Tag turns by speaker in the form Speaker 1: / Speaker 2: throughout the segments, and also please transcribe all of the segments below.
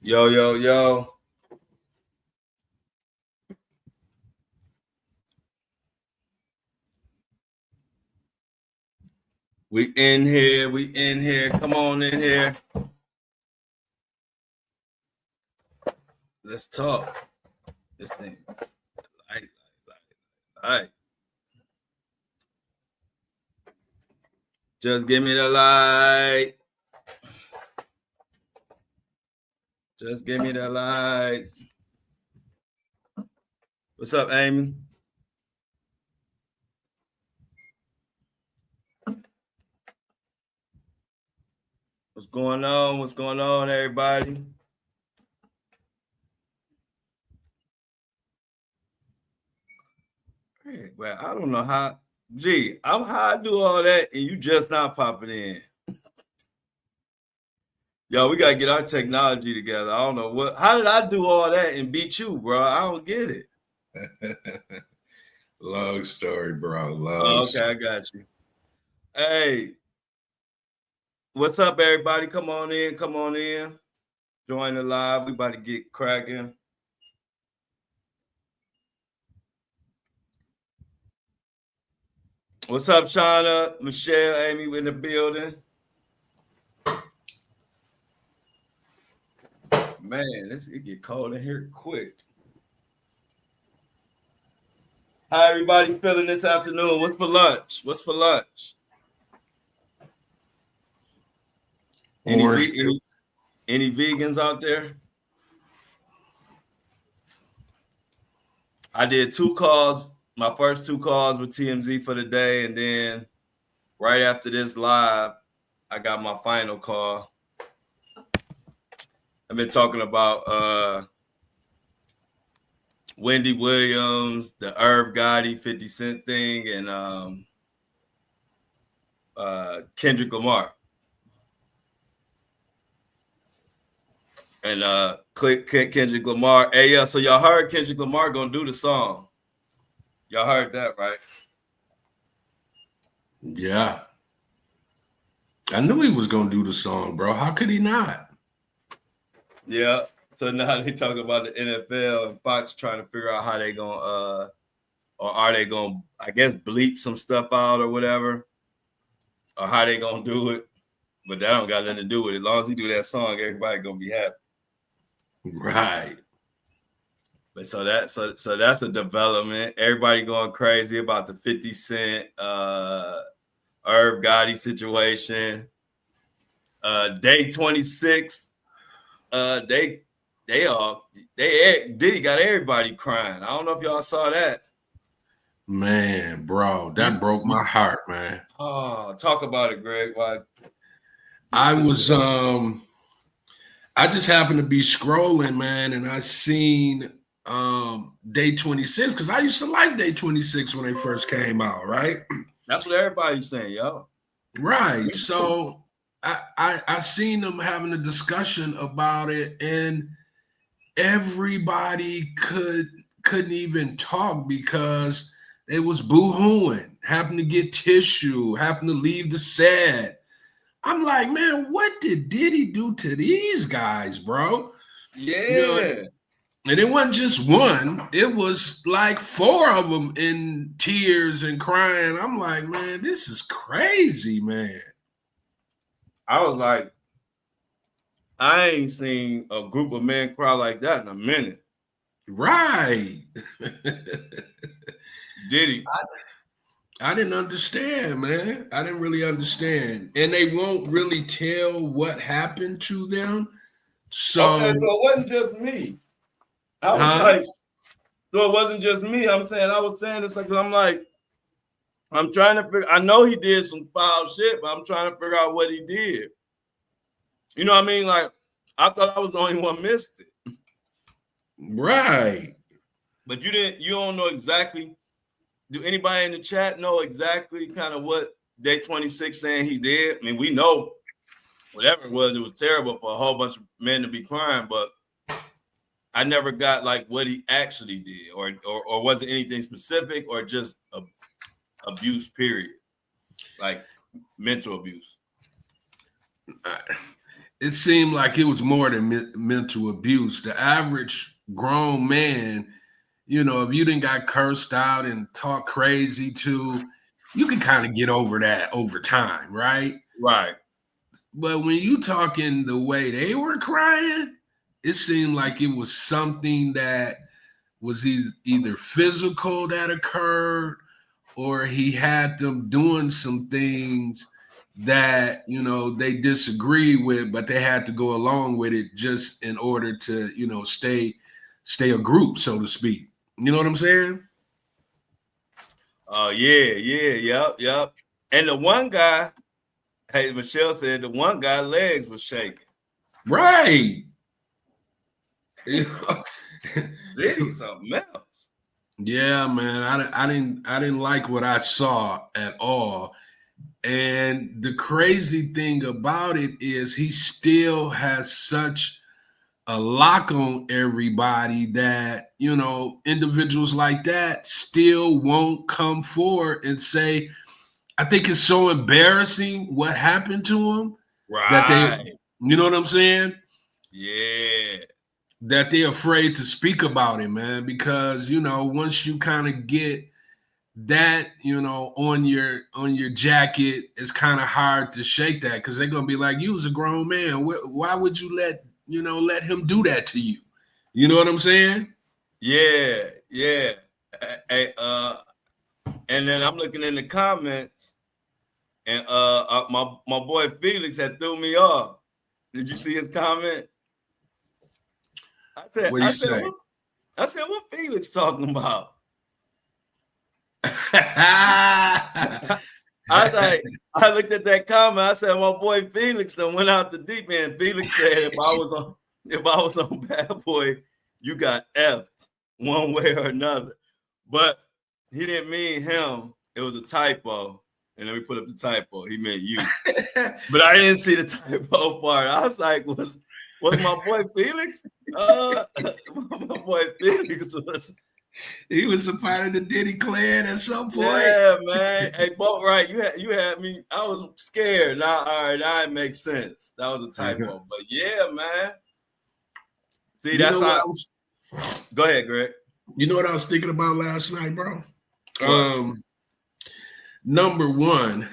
Speaker 1: Yo, yo, yo. We in here. Come on in here. Let's talk. This thing. Light. Just give me the light. Just give me the light. What's up, Amy? What's going on? What's going on, everybody? Hey, well, I don't know how. Gee, how I do all that and you just not popping in. Yo, we gotta get our technology together. I don't know what. How did I do all that and beat you, bro? I don't get it.
Speaker 2: Long story, bro.
Speaker 1: Okay, I got you. Hey, what's up, everybody? Come on in. Join the live. We about to get cracking. What's up, Shauna, Michelle, Amy, we in the building. Man, it get cold in here quick. How everybody feeling this afternoon? What's for lunch? Any vegans out there? I did 2 calls. My first 2 calls with TMZ for the day, and then right after this live, I got my final call. I've been talking about Wendy Williams, the ervyday 50 Cent thing, and Kendrick Lamar. And Kendrick Lamar. Hey, yeah, so y'all heard Kendrick Lamar gonna do the song. Y'all heard that, right?
Speaker 2: Yeah. I knew he was gonna do the song, bro. How could he not?
Speaker 1: Yeah. So now they talk about the NFL and Fox trying to figure out how they gonna or are they gonna, I guess, bleep some stuff out or whatever, or how they gonna do it. But that don't got nothing to do with it. As long as he do that song, everybody gonna be happy.
Speaker 2: Right.
Speaker 1: But so that's a development. Everybody going crazy about the 50 Cent Irv Gotti situation. Day 26. Diddy got everybody crying. I don't know if y'all saw that.
Speaker 2: Man, bro, that broke my heart, man.
Speaker 1: Oh, talk about it, Greg. Why?
Speaker 2: I just happened to be scrolling, man, and I seen Day 26 because I used to like Day 26 when they first came out, right?
Speaker 1: That's what everybody's saying, yo.
Speaker 2: Right. So I seen them having a discussion about it, and everybody couldn't even talk because it was boo-hooing, happened to get tissue, happened to leave the set. I'm like, man, what did Diddy do to these guys, bro?
Speaker 1: Yeah.
Speaker 2: You know, and it wasn't just one, it was like 4 of them in tears and crying. I'm like, man, this is crazy, man.
Speaker 1: I was like, I ain't seen a group of men cry like that in a minute.
Speaker 2: Right.
Speaker 1: Diddy.
Speaker 2: I didn't understand, man. I didn't really understand. And they won't really tell what happened to them. So,
Speaker 1: okay, so it wasn't just me. I was like, so it wasn't just me. I was saying this like, I'm like, I'm trying to figure, I know he did some foul shit, but I'm trying to figure out what he did. You know what I mean? Like, I thought I was the only one missed it.
Speaker 2: Right.
Speaker 1: But you don't know exactly. Do anybody in the chat know exactly kind of what Day 26 saying he did? I mean, we know whatever it was terrible for a whole bunch of men to be crying, but I never got like what he actually did, or was it anything specific, or just abuse, period, like mental abuse.
Speaker 2: it seemed like it was more than mental abuse. The average grown man, if you didn't got cursed out and talk crazy to, you can kind of get over that over time, right?
Speaker 1: Right.
Speaker 2: But when you talking the way they were crying, it seemed like it was something that was either physical that occurred, or he had them doing some things that they disagree with, but they had to go along with it just in order to stay a group, so to speak. You know what I'm saying?
Speaker 1: Oh yep. And the one guy, hey, Michelle said the one guy legs was shaking.
Speaker 2: Right.
Speaker 1: Diddy something else.
Speaker 2: Yeah, man. I didn't like what I saw at all. And the crazy thing about it is he still has such a lock on everybody that, individuals like that still won't come forward and say, I think it's so embarrassing what happened to him that
Speaker 1: Right.
Speaker 2: you know what I'm saying?
Speaker 1: Yeah.
Speaker 2: That they're afraid to speak about it, man, because, once you kind of get that, on your jacket, it's kind of hard to shake that, because they're gonna be like, you was a grown man. Why would you let him do that to you? You know what I'm saying?
Speaker 1: Yeah. Hey, and then I'm looking in the comments, and my boy Felix had threw me off. Did you see his comment?
Speaker 2: What do you say?
Speaker 1: What Felix talking about?
Speaker 2: I
Speaker 1: I looked at that comment. I said, my boy Felix done went out the deep end. Felix said, if I was on Bad Boy, you got effed one way or another. But he didn't mean him. It was a typo. And then we put up the typo. He meant you. But I didn't see the typo part. I was like, was my boy Felix? My boy Felix was.
Speaker 2: He was a part of the Diddy clan at some point.
Speaker 1: Yeah, man. Hey, both right. You had me. I was scared. Now, all right, now it makes sense. That was a typo. But yeah, man. See, that's how. Go ahead, Greg.
Speaker 2: You know what I was thinking about last night, bro?
Speaker 1: What?
Speaker 2: Number one,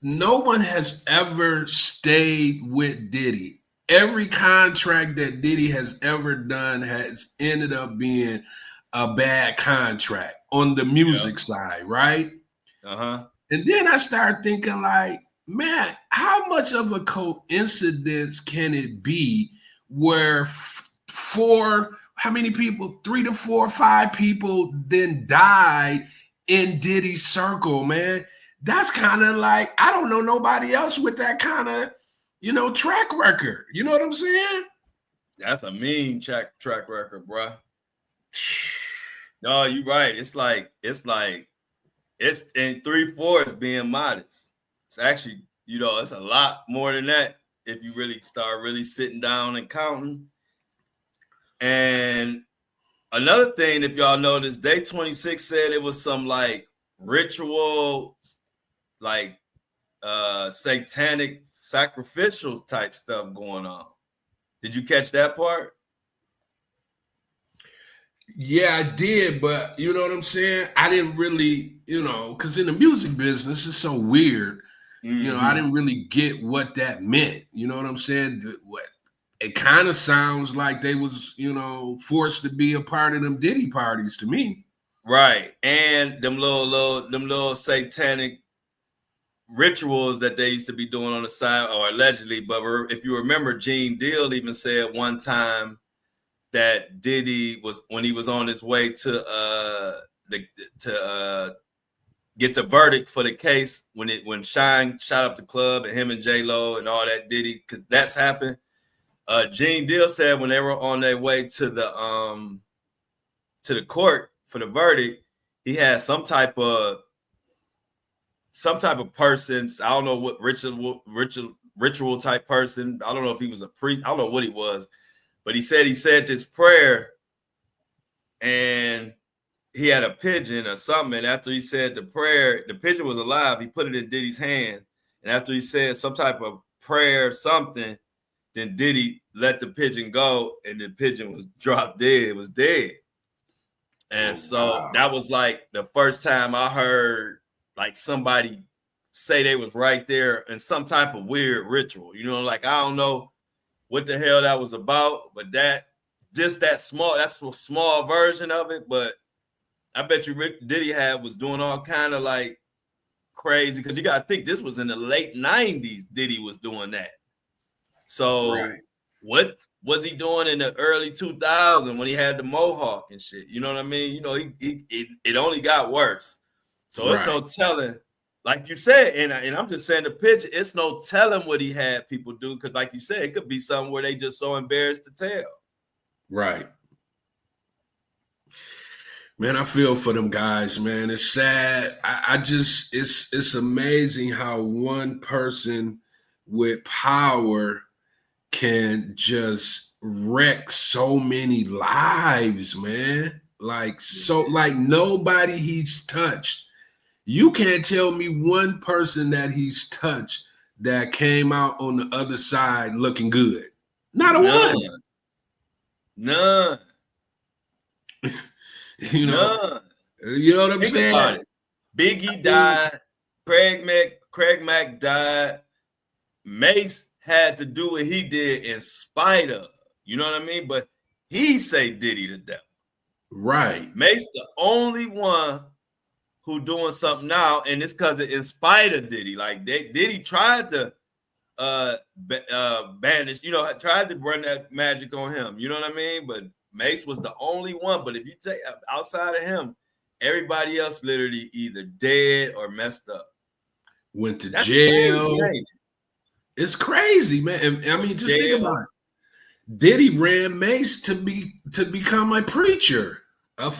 Speaker 2: no one has ever stayed with Diddy. Every contract that Diddy has ever done has ended up being a bad contract on the music side, right?
Speaker 1: Uh-huh.
Speaker 2: And then I start thinking like, man, how much of a coincidence can it be where how many people, 3 to 4 or 5 people then died in Diddy's circle, man? That's kind of like, I don't know nobody else with that kind of, track record. You know what I'm saying?
Speaker 1: That's a mean track record, bro. No, you're right. It's in 3-4 is being modest. It's actually, it's a lot more than that if you really start really sitting down and counting. And another thing, if y'all noticed, Day 26 said it was some like ritual, like satanic sacrificial type stuff going on. Did you catch that part?
Speaker 2: Yeah, I did, but you know what I'm saying? I didn't really, because in the music business, it's so weird.
Speaker 1: Mm-hmm.
Speaker 2: I didn't really get what that meant. You know what I'm saying? It kind of sounds like they was, forced to be a part of them Diddy parties to me.
Speaker 1: Right. And them little satanic rituals that they used to be doing on the side, or allegedly. But if you remember, Gene Deal even said one time that Diddy was, when he was on his way to get the verdict for the case, when Shine shot up the club and him and J-Lo and all that Diddy, cause that's happened. Gene Deal said when they were on their way to the court for the verdict, he had some type of person. I don't know what ritual type person. I don't know if he was a priest. I don't know what he was, but he said this prayer, and he had a pigeon or something. And after he said the prayer, the pigeon was alive. He put it in Diddy's hand, And after he said some type of prayer or something, then Diddy let the pigeon go, and the pigeon was dropped dead. It was dead. And so that was like the first time I heard like somebody say they was right there in some type of weird ritual. You know, like I don't know what the hell that was about, but that's a small version of it. But I bet you Diddy was doing all kind of like crazy, because you got to think this was in the late 90s. Diddy was doing that. So what was he doing in the early 2000s when he had the mohawk and shit? You know what I mean? You know, it only got worse. So it's no telling, like you said, and I'm just saying the picture, it's no telling what he had people do, because like you said, it could be something where they just so embarrassed to tell.
Speaker 2: Right. Man, I feel for them guys, man. It's sad. It's amazing how one person with power can just wreck so many lives, man. Like nobody he's touched. You can't tell me one person that he's touched that came out on the other side looking good. Not a one.
Speaker 1: None.
Speaker 2: You know what I'm saying?
Speaker 1: Biggie died. Craig Mack died. Mace had to do what he did in spite of. You know what I mean? But he say Diddy the devil.
Speaker 2: Right.
Speaker 1: Mace the only one who doing something now, and it's because in spite of Diddy. Like Diddy tried to banish, tried to run that magic on him. You know what I mean? But Mace was the only one. But if you take outside of him, everybody else literally either dead or messed up.
Speaker 2: Went to jail. Crazy, it's crazy, man. And, I mean, just think about it. Diddy ran Mace to become a preacher, a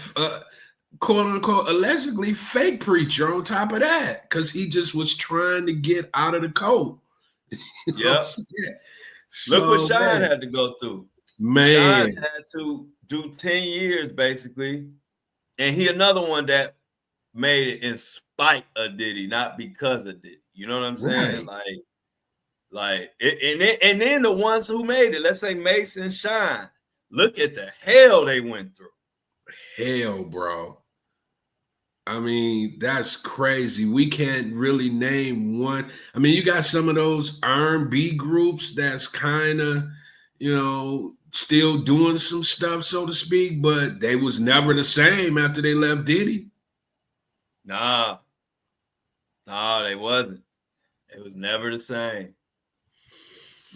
Speaker 2: quote unquote allegedly fake preacher on top of that, because he just was trying to get out of the code.
Speaker 1: Yep. Look what Sean had to go through.
Speaker 2: Man,
Speaker 1: Sean had to do 10 years basically, and he another one that made it in spite of Diddy, not because of Diddy. You know what I'm saying? Right. And then the ones who made it, let's say Mace and Sean, look at the hell they went through.
Speaker 2: Hell, bro. I mean, that's crazy. We can't really name one. I mean, you got some of those R&B groups that's kind of, still doing some stuff, so to speak, but they was never the same after they left Diddy.
Speaker 1: Nah, they wasn't. It was never the same.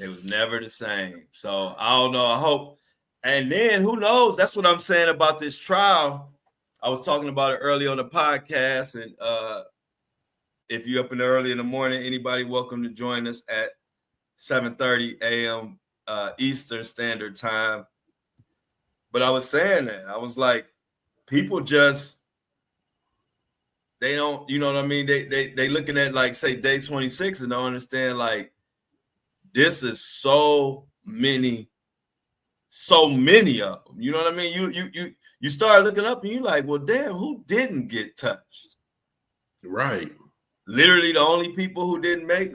Speaker 1: It was never the same. So I don't know. I hope. And then who knows? That's what I'm saying about this trial. I was talking about it early on the podcast, and if you're up early in the morning, anybody welcome to join us at 7:30 a.m. Eastern Standard Time. But I was saying that I was like, people just they don't, you know what I mean? They looking at like say day 26 and don't understand like this is so many of them. You know what I mean? You start looking up and you like, well, damn, who didn't get touched?
Speaker 2: Right.
Speaker 1: Literally the only people who didn't like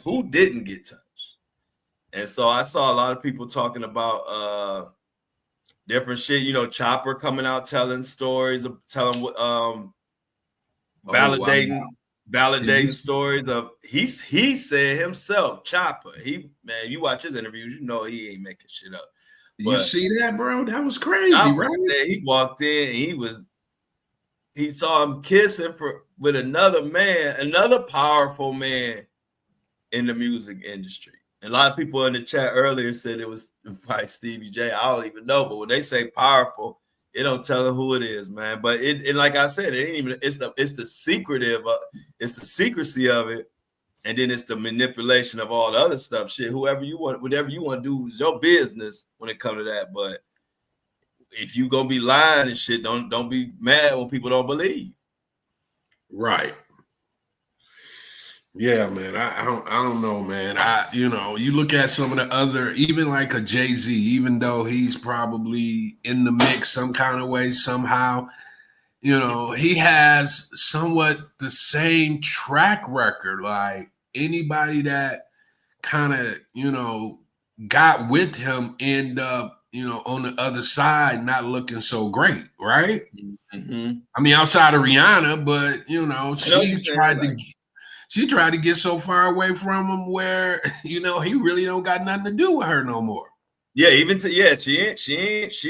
Speaker 1: who didn't get touched. And so I saw a lot of people talking about different shit, Chopper coming out telling stories of validating stories of he said himself, Chopper. You watch his interviews, he ain't making shit up.
Speaker 2: But you see that, bro? That was crazy, right?
Speaker 1: He walked in and he saw him kissing with another man, another powerful man in the music industry. And a lot of people in the chat earlier said it was by Stevie J. I don't even know, but when they say powerful, it don't tell them who it is, man. But it like I said, it ain't even. It's the it's the secrecy of it, and then it's the manipulation of all the other stuff. Shit, whatever you want to do is your business when it comes to that. But if you gonna be lying and shit, don't be mad when people don't believe.
Speaker 2: Right. Yeah, man. I don't know, man. You look at some of the other, even like a Jay-Z, even though he's probably in the mix some kind of way, somehow, he has somewhat the same track record. Like anybody that kind of, got with him end up, on the other side not looking so great, right?
Speaker 1: Mm-hmm.
Speaker 2: I mean, outside of Rihanna, but she tried to get so far away from him where, he really don't got nothing to do with her no more.
Speaker 1: Yeah, she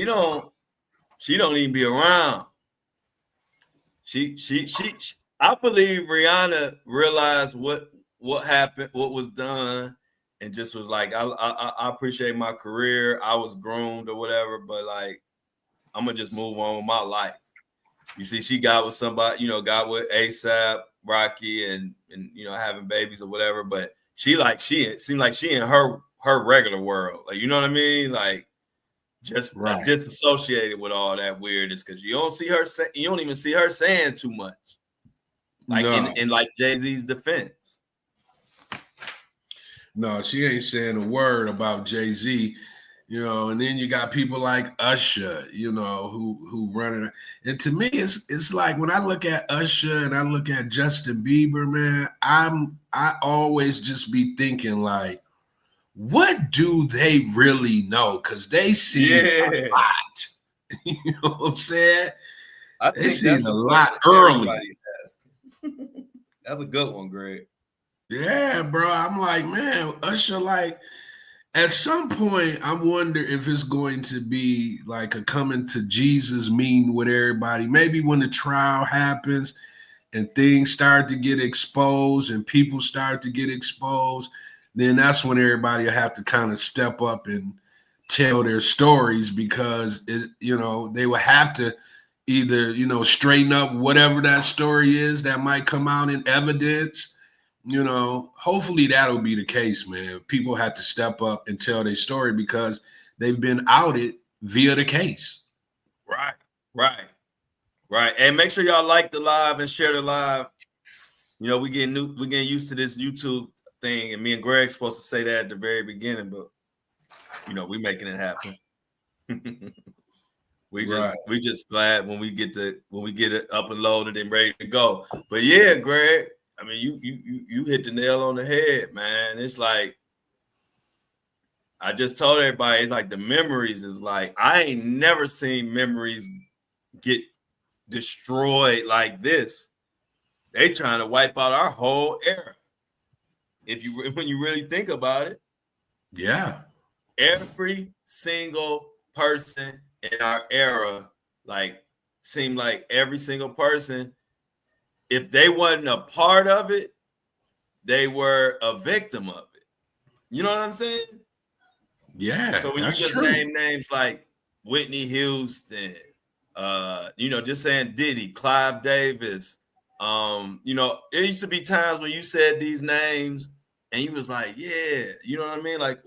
Speaker 1: don't even be around. She I believe Rihanna realized what happened, what was done, and just was like, I appreciate my career. I was groomed or whatever, but like, I'm gonna just move on with my life. You see, she got with somebody, got with ASAP, Rocky, and having babies or whatever. But it seemed like she in her regular world, like, you know what I mean, like just disassociated with all that weirdness, because you don't even see her saying too much, like in like Jay-Z's defense.
Speaker 2: No, she ain't saying a word about Jay-Z, and then you got people like Usher, who run it. And to me, it's like when I look at Usher and I look at Justin Bieber, man, I always just be thinking like, what do they really know? Because they see a lot. You know what I'm saying? They see a lot early.
Speaker 1: That's a good one, Greg.
Speaker 2: Yeah, bro. I'm like, man, Usher, like, at some point, I wonder if it's going to be like a coming to Jesus meeting with everybody. Maybe when the trial happens and things start to get exposed and people start to get exposed, then that's when everybody will have to kind of step up and tell their stories, because they will have to either, straighten up whatever that story is that might come out in evidence. Hopefully that'll be the case, man. People have to step up and tell their story because they've been outed via the case.
Speaker 1: Right. And make sure y'all like the live and share the live. We're getting used to this YouTube thing, and me and Greg's supposed to say that at the very beginning, but we making it happen. we just glad when we get it up and loaded and ready to go. But yeah, Greg, I mean, you hit the nail on the head, man. It's like, I just told everybody, it's like the memories is like, I ain't never seen memories get destroyed like this. They trying to wipe out our whole era. When you really think about it.
Speaker 2: Yeah.
Speaker 1: Every single person in our era, like, seemed like every single person, if they wasn't a part of it, they were a victim of it. You know what I'm saying?
Speaker 2: Yeah.
Speaker 1: So when you just name names like Whitney Houston, just saying Diddy, Clive Davis, it used to be times when you said these names and you was like, yeah, you know what I mean? Like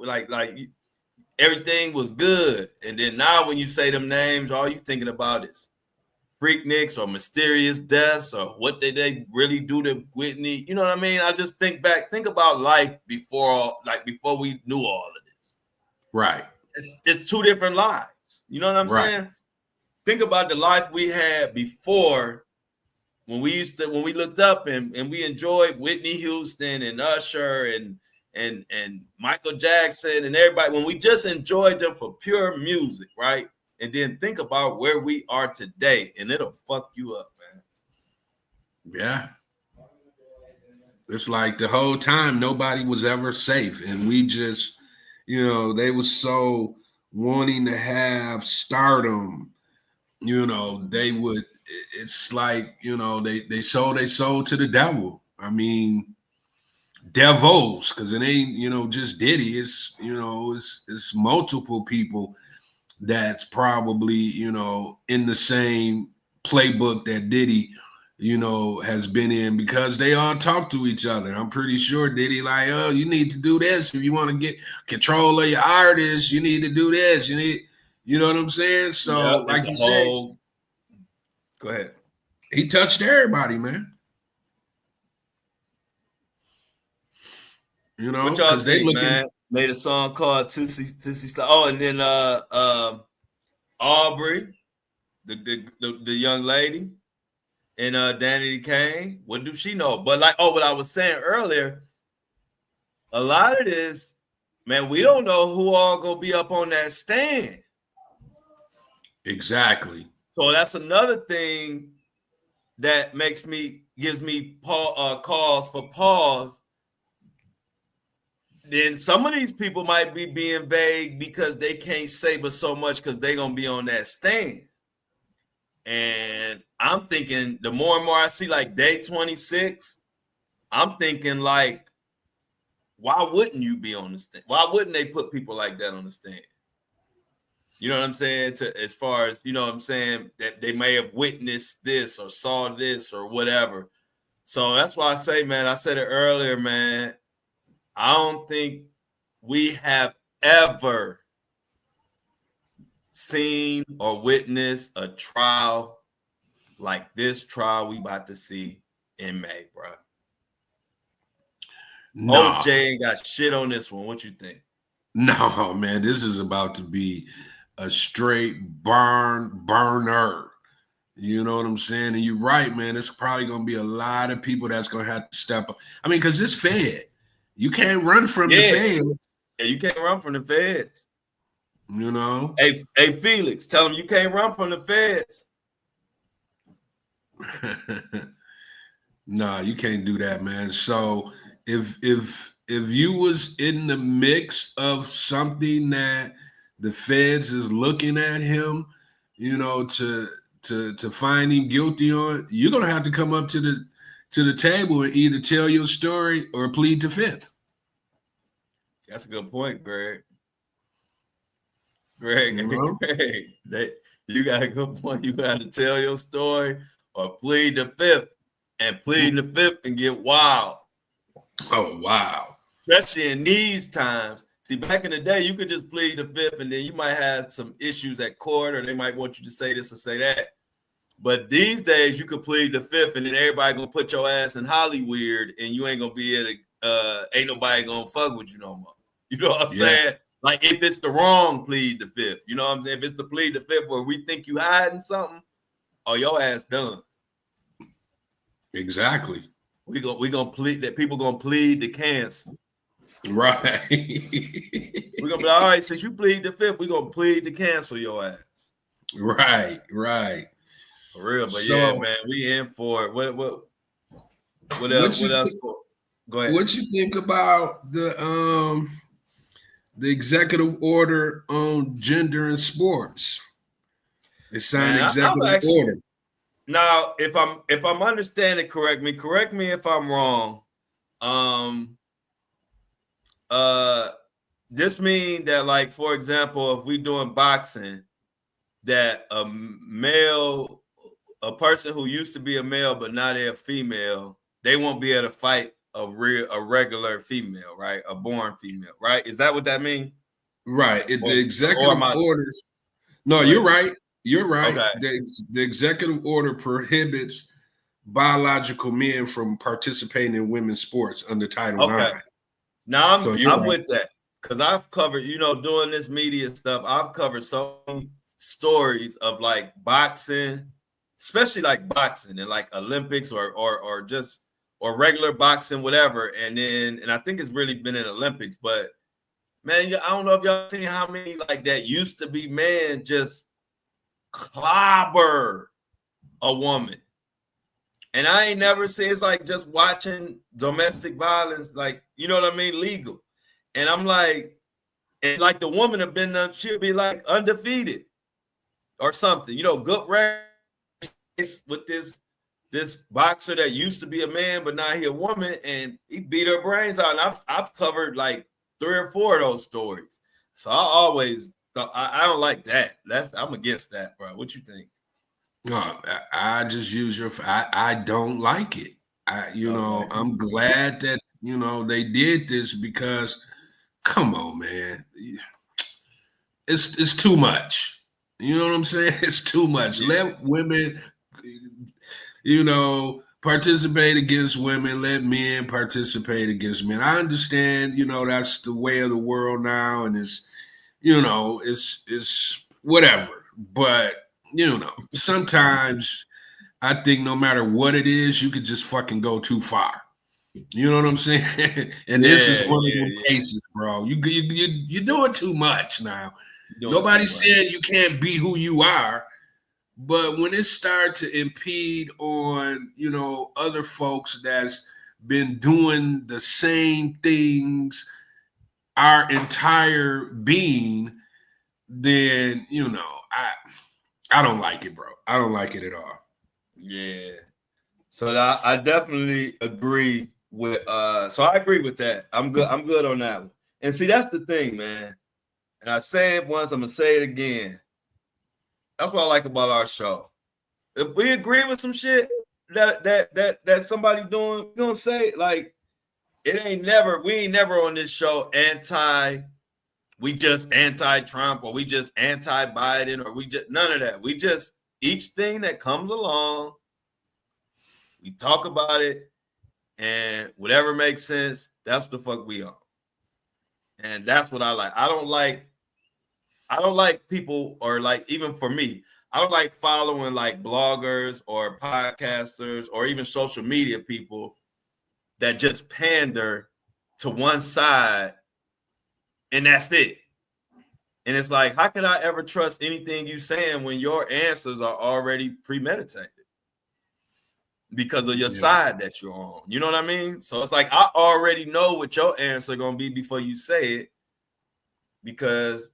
Speaker 1: everything was good. And then now when you say them names, all you thinking about is Freakniks or mysterious deaths or what did they really do to Whitney? You know what I mean? I just think about life before we knew all of this.
Speaker 2: Right.
Speaker 1: It's two different lives. You know what I'm saying? Think about the life we had before, when we looked up and we enjoyed Whitney Houston and Usher and Michael Jackson and everybody, when we just enjoyed them for pure music, right? And then think about where we are today, and it'll fuck you up, man.
Speaker 2: Yeah. It's like the whole time nobody was ever safe, and we just, they were so wanting to have stardom. They would. It's like, they sold their soul to the devil. I mean, devils, because it ain't just Diddy. It's it's multiple people that's probably in the same playbook that Diddy has been in, because they all talk to each other. I'm pretty sure Diddy like, oh, you need to do this if you want to get control of your artists. You need to do this. You know what I'm saying? So, like you said,
Speaker 1: go ahead.
Speaker 2: He touched everybody, man.
Speaker 1: What y'all think, man? Made a song called Tootsie Slide. Oh, and then Aubrey, the young lady, and Danity Kane. What do she know? But what I was saying earlier, a lot of this, man, we don't know who all gonna be up on that stand.
Speaker 2: Exactly.
Speaker 1: So that's another thing that gives me cause for pause. Then some of these people might be being vague because they can't say but so much because they're gonna be on that stand. And I'm thinking the more and more I see like day 26, I'm thinking like, why wouldn't you be on the stand? Why wouldn't they put people like that on the stand? You know what I'm saying? As far as, you know what I'm saying, that they may have witnessed this or saw this or whatever. So that's why I say, man, I said it earlier, man, I don't think we have ever seen or witnessed a trial like this trial we about to see in May, bro.
Speaker 2: Nah.
Speaker 1: OJ ain't got shit on this one. What you think?
Speaker 2: No, man, this is about to be a straight burner. You know what I'm saying? And you're right, man. It's probably going to be a lot of people that's going to have to step up. I mean, because it's Fed. You can't run from the feds.
Speaker 1: Yeah, you can't run from the feds.
Speaker 2: You know?
Speaker 1: Hey, Felix, tell them you can't run from the feds.
Speaker 2: Nah, you can't do that, man. So if you was in the mix of something that the feds is looking at him, you know, to find him guilty on, you're gonna have to come up to the table and either tell your story or plead the fifth.
Speaker 1: That's a good point, Greg. Greg, you got a good point. You got to tell your story or plead the fifth. And pleading the fifth can get wild.
Speaker 2: Oh, wow.
Speaker 1: Especially in these times. See, back in the day, you could just plead the fifth and then you might have some issues at court or they might want you to say this or say that. But these days, you could plead the fifth and then everybody going to put your ass in Hollywood and you ain't going to be able to, ain't nobody going to fuck with you no more. You know what I'm saying? Like if it's the wrong plead the fifth, you know what I'm saying? If it's the plead the fifth where we think you hiding something, oh, your ass done.
Speaker 2: Exactly.
Speaker 1: We gonna plead that people gonna plead to cancel.
Speaker 2: Right.
Speaker 1: We're gonna be like, all right, since you plead the fifth, we're gonna plead to cancel your ass.
Speaker 2: Right.
Speaker 1: For real, but so, yeah, man, we in for it. What else? What else? Go ahead.
Speaker 2: What you think about the executive order on gender in sports? They signed executive order.
Speaker 1: Now, if I'm understanding, correct me if I'm wrong. This means that, like, for example, if we doing boxing, that a person who used to be a male but now they're a female, they won't be able to fight a regular female, right? A born female, right? Is that what that means?
Speaker 2: Right. The executive orders. No, you're right. You're right. Okay. The executive order prohibits biological men from participating in women's sports under Title IX.
Speaker 1: Now I'm with that because I've covered, doing this media stuff. I've covered so many stories of like boxing, especially like boxing and like Olympics or regular boxing, whatever. And I think it's really been in Olympics, but man, I don't know if y'all seen how many like that used to be men just clobber a woman. And I ain't never seen, it's like just watching domestic violence, like, you know what I mean, legal. And I'm like, and like the woman have been, she'll be like undefeated or something, good race with this boxer that used to be a man, but now he a woman, and he beat her brains out. And I've covered like 3 or 4 of those stories. So I always thought, I don't like that. I'm against that, bro. What you think?
Speaker 2: No, I just use I don't like it. I'm glad that, they did this because, come on, man. It's too much. You know what I'm saying? It's too much. Yeah. Let women, participate against women. Let men participate against men. I understand, that's the way of the world now. And it's whatever. But, sometimes I think no matter what it is, you could just fucking go too far. You know what I'm saying? And this is one of them cases, bro. You're doing too much now. Nobody's saying you can't be who you are, but when it starts to impede on, you know, other folks that's been doing the same things our entire being, then, you know, I don't like it, bro. I don't like it at all.
Speaker 1: Yeah. So I definitely agree with so I agree with that. I'm good on that one. And see, that's the thing, man. And I say it once, I'm gonna say it again. That's what I like about our show. If we agree with some shit that somebody doing, we're gonna say like we ain't never on this show we just anti-Trump or we just anti-Biden or we just none of that. We just each thing that comes along, we talk about it, and whatever makes sense, that's the fuck we on. And that's what I like. I don't like people, or like, even for me, I don't like following like bloggers or podcasters or even social media people that just pander to one side and that's it. And it's like, how can I ever trust anything you saying when your answers are already premeditated because of your side that you're on? You know what I mean? So it's like, I already know what your answer gonna be before you say it because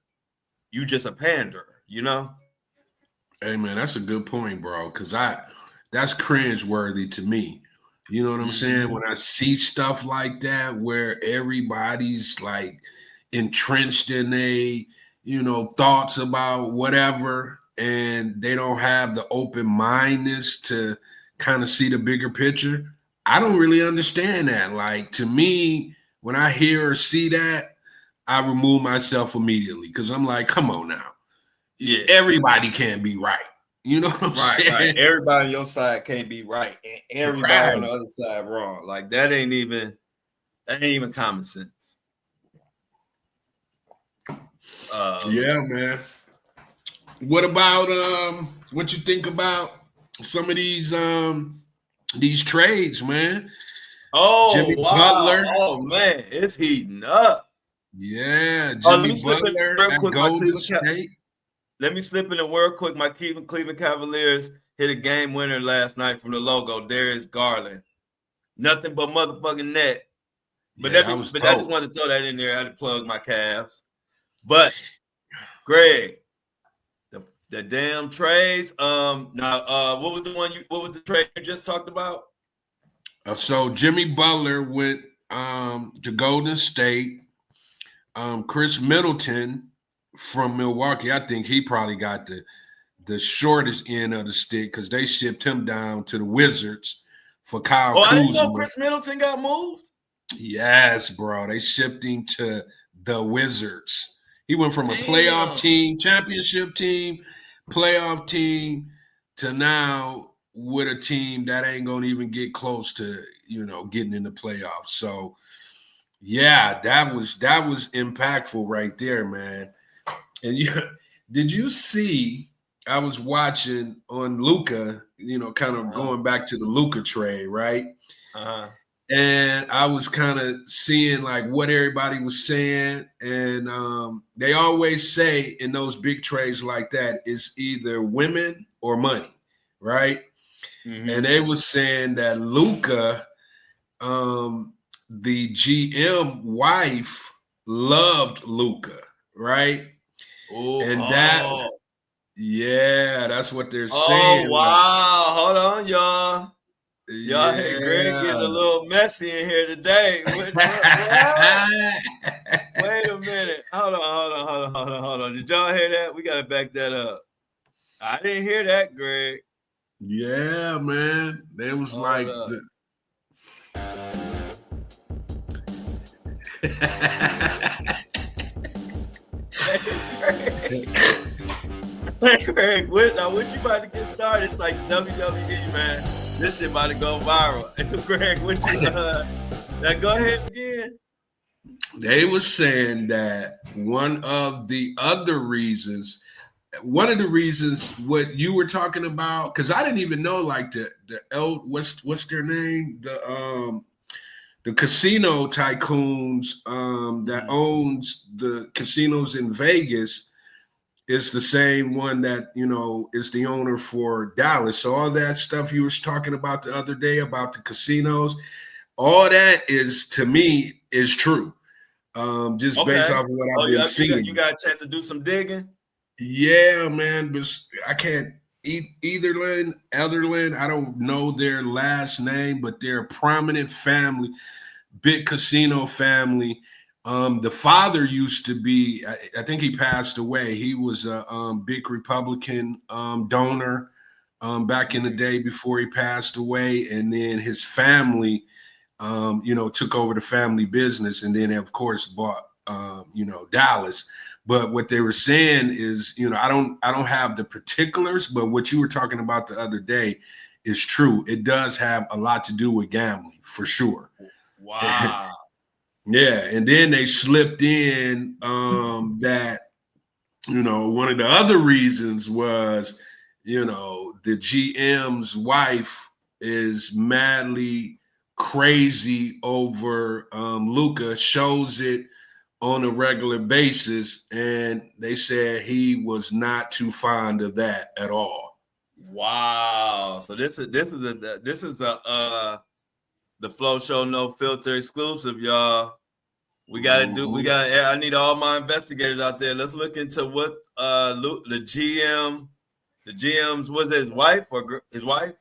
Speaker 1: you just a panderer, you know?
Speaker 2: Hey man, that's a good point, bro. Cause that's cringe-worthy to me. You know what I'm saying? When I see stuff like that where everybody's like entrenched in thoughts about whatever, and they don't have the open mindedness to kind of see the bigger picture. I don't really understand that. Like, to me, when I hear or see that, I remove myself immediately because I'm like, come on now. Yeah, everybody can't be right. You know what I'm saying?
Speaker 1: Right. Everybody on your side can't be right, and everybody on the other side wrong. Like, that ain't even common sense.
Speaker 2: Yeah, man. What about what you think about some of these trades, man?
Speaker 1: Oh,
Speaker 2: Jimmy
Speaker 1: wow.
Speaker 2: Butler.
Speaker 1: Oh man, it's heating up.
Speaker 2: Yeah, Jimmy Butler at Golden State.
Speaker 1: Let me slip in real quick. My Cleveland Cavaliers hit a game winner last night from the logo, Darius Garland. Nothing but motherfucking net. But, I just wanted to throw that in there. I had to plug my Cavs. But Greg, the damn trades. What was the trade you just talked about?
Speaker 2: So Jimmy Butler went to Golden State. Chris Middleton from Milwaukee, I think he probably got the shortest end of the stick because they shipped him down to the Wizards for Kyle Kuzma.
Speaker 1: I didn't know Chris Middleton got moved.
Speaker 2: Yes, bro. They shipped him to the Wizards. He went from a playoff team, championship team, playoff team, to now with a team that ain't gonna even get close to, getting in the playoffs. So yeah, that was impactful right there, man. And did you see? I was watching on Luka, kind of going back to the Luka trade, right? And I was kind of seeing like what everybody was saying, and they always say in those big trades like that, it's either women or money, right? Mm-hmm. And they was saying that Luka, the GM wife, loved Luka, right? That's what they're saying.
Speaker 1: Oh, wow. Hold on, y'all. Y'all had Greg getting a little messy in here today. Wait a minute. Hold on. Did y'all hear that? We got to back that up. I didn't hear that, Greg.
Speaker 2: Yeah, man. There was
Speaker 1: Hey, Greg, what you about to get started? It's like WWE, man. This shit about to go viral. Greg, what you now go ahead again.
Speaker 2: They were saying that one of the reasons what you were talking about, because I didn't even know like the what's their name? the casino tycoons that owns the casinos in Vegas is the same one that, you know, is the owner for Dallas. So all that stuff you was talking about the other day about the casinos, all that is, to me, is true. Just based off of what I've been seeing.
Speaker 1: You got a chance to do some digging?
Speaker 2: Yeah, man, but I can't Etherland. I don't know their last name, but they're a prominent family, big casino family. The father used to be, I think he passed away. He was a big Republican donor back in the day before he passed away. And then his family, you know, took over the family business and then, of course, bought, you know, Dallas. But what they were saying is, you know, I don't have the particulars, but what you were talking about the other day is true. It does have a lot to do with gambling, for sure.
Speaker 1: Wow.
Speaker 2: Yeah, and then they slipped in that, you know, one of the other reasons was, you know, the GM's wife is madly crazy over Luka, shows it on a regular basis, and they said he was not too fond of that at all.
Speaker 1: Wow. So this is the Flow Show No Filter exclusive, y'all. I need all my investigators out there. Let's look into what the GM's was it his wife or his wife?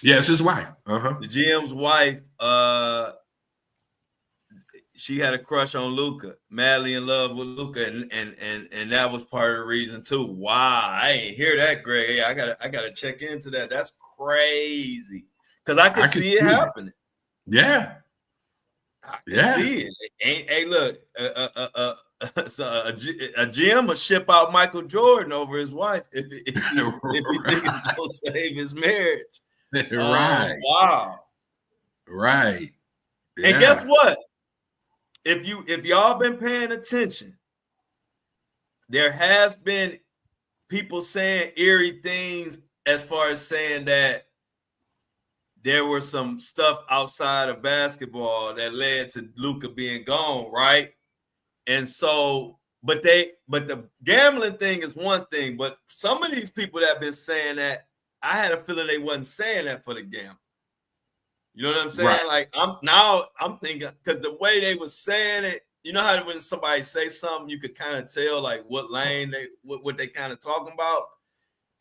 Speaker 2: Yes, his wife.
Speaker 1: The GM's wife, she had a crush on Luka, madly in love with Luka, and that was part of the reason too. Wow, I ain't hear that, Greg. Hey, I gotta check into that. That's crazy. Because I can see it happening.
Speaker 2: Yeah.
Speaker 1: I can see it. Hey, look, so a GM will ship out Michael Jordan over his wife if he thinks it's gonna save his marriage.
Speaker 2: Right.
Speaker 1: Wow.
Speaker 2: Right.
Speaker 1: Yeah. And guess what? If y'all been paying attention, there has been people saying eerie things as far as saying that there was some stuff outside of basketball that led to Luka being gone, right? And so, but the gambling thing is one thing, but some of these people that have been saying that, I had a feeling they wasn't saying that for the gambling. You know what I'm saying?
Speaker 2: Right.
Speaker 1: Like I'm thinking, because the way they was saying it, you know how when somebody say something, you could kind of tell like what lane what they kind of talking about,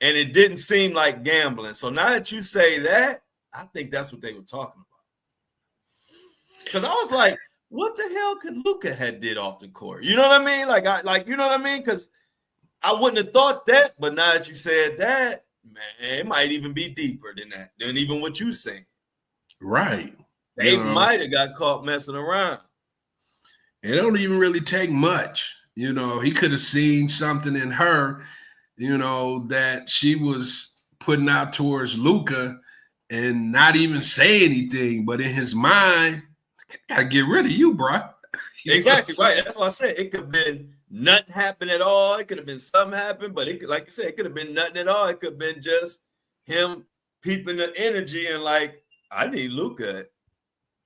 Speaker 1: and it didn't seem like gambling. So now that you say that, I think that's what they were talking about. Because I was like, what the hell could Luka had did off the court? You know what I mean? You know what I mean? Because I wouldn't have thought that, but now that you said that, man, it might even be deeper than that, than even what you saying.
Speaker 2: Right.
Speaker 1: They might have got caught messing around.
Speaker 2: It don't even really take much. You know, he could have seen something in her, you know, that she was putting out towards Luka and not even say anything. But in his mind, I gotta get rid of you, bro.
Speaker 1: Exactly right. That's what I said. It could have been nothing happen at all. It could have been something happen, but it, like you said, it could have been nothing at all. It could have been just him peeping the energy and like, I need Luka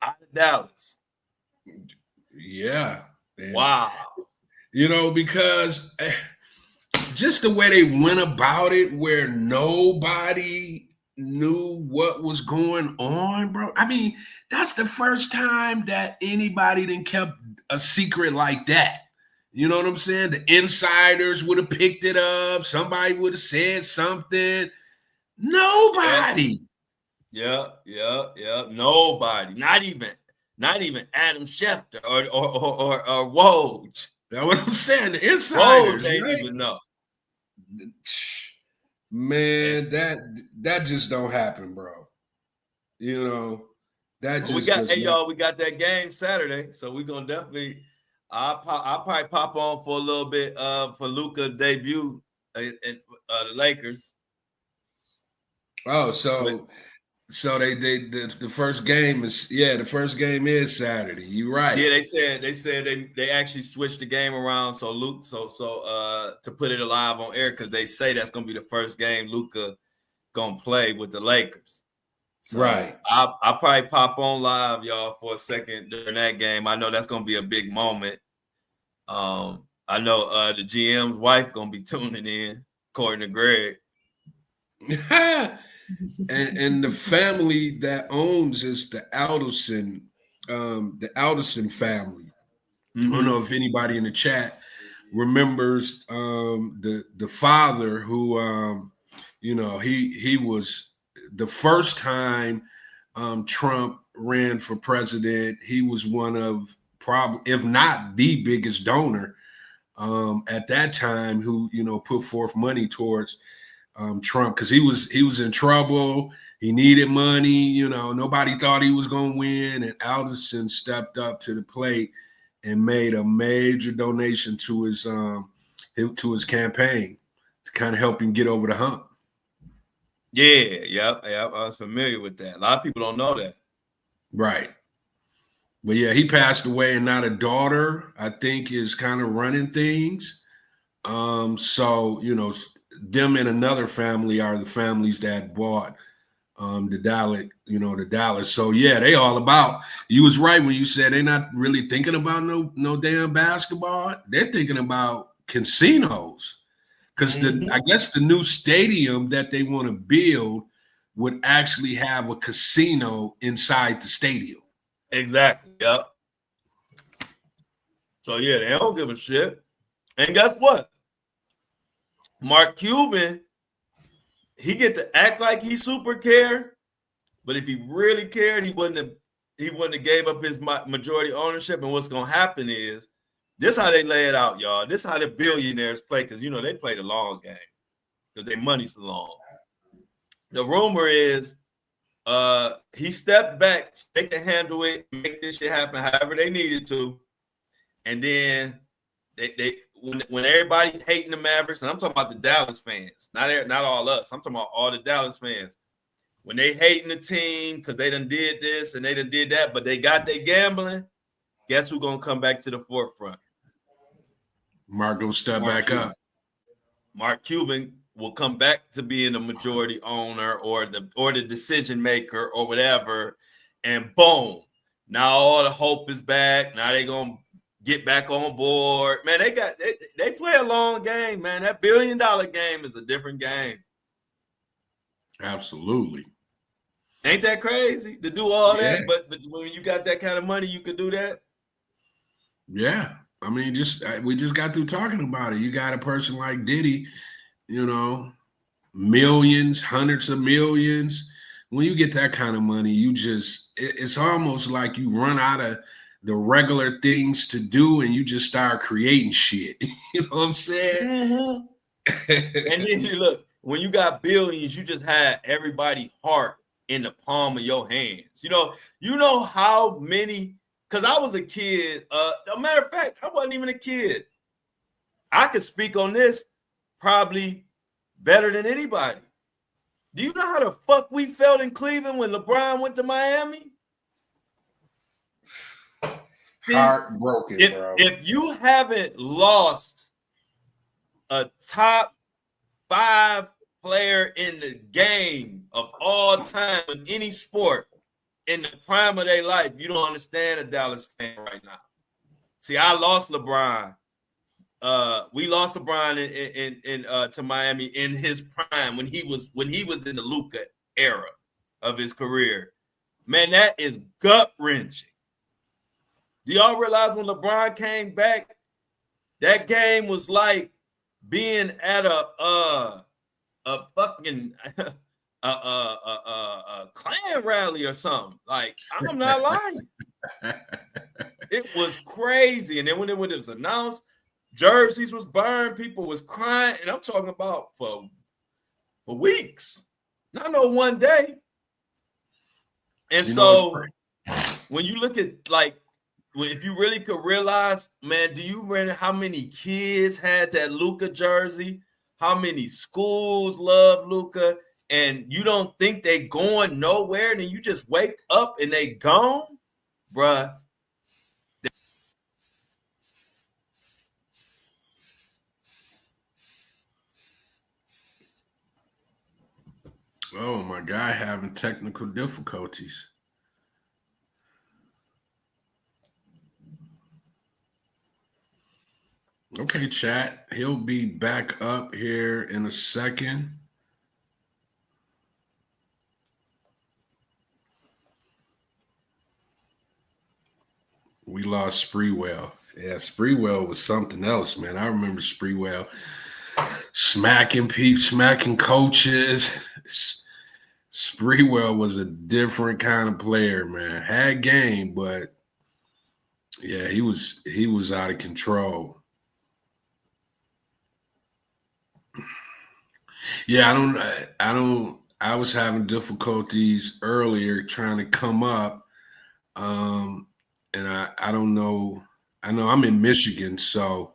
Speaker 1: out of Dallas.
Speaker 2: Yeah.
Speaker 1: Man. Wow.
Speaker 2: You know, because just the way they went about it, where nobody knew what was going on, bro. I mean, that's the first time that anybody done kept a secret like that. You know what I'm saying? The insiders would have picked it up. Somebody would have said something. Nobody.
Speaker 1: Yeah. Nobody. Not even Adam Schefter or Woj.
Speaker 2: That's what I'm saying. The insiders.
Speaker 1: Woj ain't even know.
Speaker 2: Man, that just don't happen, bro. You know, that just
Speaker 1: we got we got that game Saturday, so we're gonna definitely. I'll probably pop on for a little bit for Luka debut at the Lakers.
Speaker 2: Oh, so the first game is Saturday. You're right.
Speaker 1: Yeah, they said they actually switched the game around so to put it live on air because they say that's gonna be the first game Luka gonna play with the Lakers. So
Speaker 2: Right.
Speaker 1: I'll probably pop on live, y'all, for a second during that game. I know that's gonna be a big moment. I know the GM's wife gonna be tuning in, according to Greg.
Speaker 2: and the family that owns is the Alderson family.
Speaker 1: Mm-hmm.
Speaker 2: I don't know if anybody in the chat remembers the father who he was the first time Trump ran for president. He was one of probably, if not the biggest donor at that time, who put forth money towards Trump, because he was in trouble. He needed money. Nobody thought he was going to win, and Alderson stepped up to the plate and made a major donation to his campaign to kind of help him get over the hump.
Speaker 1: Yeah, I was familiar with that. A lot of people don't know that.
Speaker 2: Right. But yeah, he passed away, and now the daughter, I think, is kind of running things. So them and another family are the families that bought the Dallas. So yeah, they all about. You was right when you said they're not really thinking about no damn basketball. They're thinking about casinos, because I guess the new stadium that they want to build would actually have a casino inside the stadium.
Speaker 1: Exactly. Yep. So yeah, they don't give a shit. And guess what? Mark Cuban, he get to act like he super care, but if he really cared, he wouldn't have gave up his majority ownership. And what's gonna happen is this: how they lay it out, y'all. This how the billionaires play, because they play the long game because their money's long. The rumor is he stepped back, so they can handle it, make this shit happen however they needed to, and then they when everybody's hating the Mavericks, and I'm talking about the Dallas fans, not all us. I'm talking about all the Dallas fans. When they hating the team because they done did this and they done did that, but they got their gambling, guess who's gonna come back to the forefront?
Speaker 2: Mark gonna step back up.
Speaker 1: Mark Cuban will come back to being the majority owner or the decision maker or whatever, and boom, now all the hope is back. Now they gonna get back on board. Man, they play a long game, man. That $1 billion game is a different game.
Speaker 2: Absolutely.
Speaker 1: Ain't that crazy to do all that? But when you got that kind of money, you could do that.
Speaker 2: Yeah. I mean, we just got through talking about it. You got a person like Diddy, millions, hundreds of millions. When you get that kind of money, it's almost like you run out of the regular things to do and you just start creating shit. You know what I'm saying?
Speaker 1: Mm-hmm. And then you look, when you got billions, you just had everybody's heart in the palm of your hands. You know how many, because I was a kid. A matter of fact, I wasn't even a kid. I could speak on this probably better than anybody. Do you know how the fuck we felt in Cleveland when LeBron went to Miami?
Speaker 2: Heartbroken, bro.
Speaker 1: If you haven't lost a top 5 player in the game of all time in any sport in the prime of their life, you don't understand a Dallas fan right now. See, I lost LeBron. We lost LeBron in to Miami in his prime when he was in the Luka era of his career. Man, that is gut wrenching. Do y'all realize when LeBron came back, that game was like being at a fucking a Klan rally or something? Like, I'm not lying. It was crazy. And then when it was announced, jerseys was burned, people was crying, and I'm talking about for weeks, not no one day. And so when you look at, like, if you really could realize, man, do you remember how many kids had that Luka jersey? How many schools love Luka? And you don't think they going nowhere, and then you just wake up and they gone? Bruh.
Speaker 2: Oh, my guy having technical difficulties. Okay, chat. He'll be back up here in a second. We lost Spreewell. Yeah, Spreewell was something else, man. I remember Spreewell smacking peeps, smacking coaches. Spreewell was a different kind of player, man. Had game, but yeah, he was out of control. Yeah, I was having difficulties earlier trying to come up. And I don't know. I know I'm in Michigan, so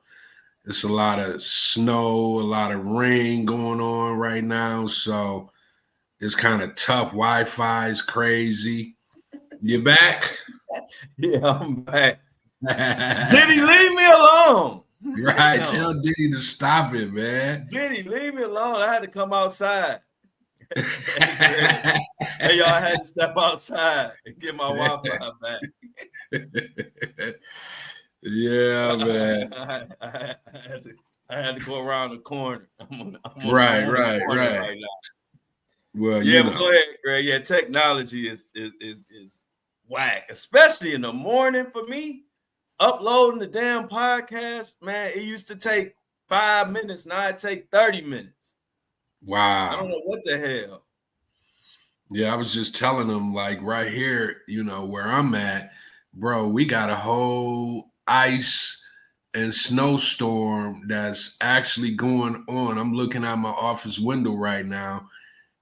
Speaker 2: it's a lot of snow, a lot of rain going on right now. So it's kind of tough. Wi-Fi is crazy. You back?
Speaker 1: Yeah, I'm back. Diddy, leave me alone.
Speaker 2: Right. Tell Diddy to stop it, man.
Speaker 1: Diddy, leave me alone. I had to come outside. Hey, y'all, I had to step outside and get my Wi-Fi back.
Speaker 2: Yeah, man.
Speaker 1: I had to go around the corner. I'm
Speaker 2: right
Speaker 1: now.
Speaker 2: Well,
Speaker 1: yeah, but go ahead, Greg. Yeah, technology is whack, especially in the morning for me. Uploading the damn podcast, man, it used to take 5 minutes. Now it take 30 minutes.
Speaker 2: Wow.
Speaker 1: I don't know what the hell.
Speaker 2: Yeah, I was just telling them, like, right here, where I'm at, bro, we got a whole ice and snowstorm that's actually going on. I'm looking out my office window right now,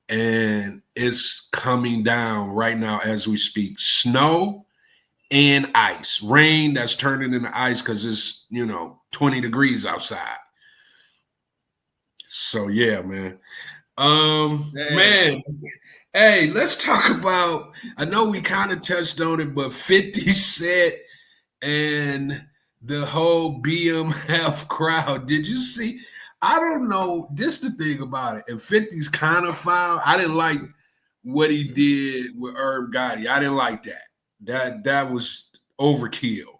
Speaker 2: and it's coming down right now as we speak. Snow and ice. Rain that's turning into ice because it's, 20 degrees outside. So, yeah, man. Man. Hey, let's talk about, I know we kind of touched on it, but 50 Cent and the whole BMF crowd. Did you see? I don't know. This is the thing about it. And 50's kind of foul. I didn't like what he did with Herb Gotti. I didn't like that. That was overkill.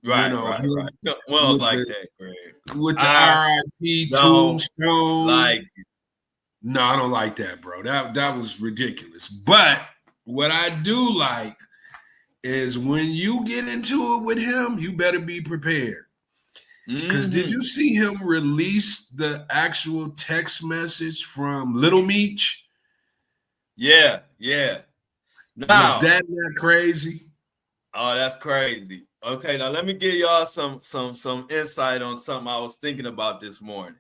Speaker 1: Right. Well, like that, Greg.
Speaker 2: With the RIP tombstone.
Speaker 1: Like,
Speaker 2: no, I don't like that, bro. That was ridiculous. But what I do like is when you get into it with him, you better be prepared. Because did you see him release the actual text message from Little Meech?
Speaker 1: Yeah.
Speaker 2: Now, was that not crazy?
Speaker 1: Oh, that's crazy. Okay, now let me give y'all some insight on something I was thinking about this morning.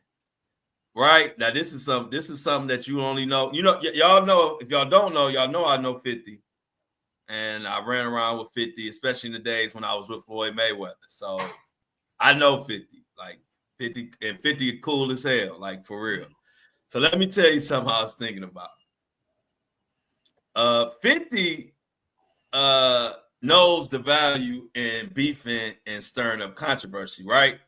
Speaker 1: Right now, this is something that you only know. Y'all know. If y'all don't know, y'all know I know 50, and I ran around with 50, especially in the days when I was with Floyd Mayweather. So I know 50, like 50, and 50 cool as hell, like for real. So let me tell you something I was thinking about. 50 knows the value in beefing and stirring up controversy, right?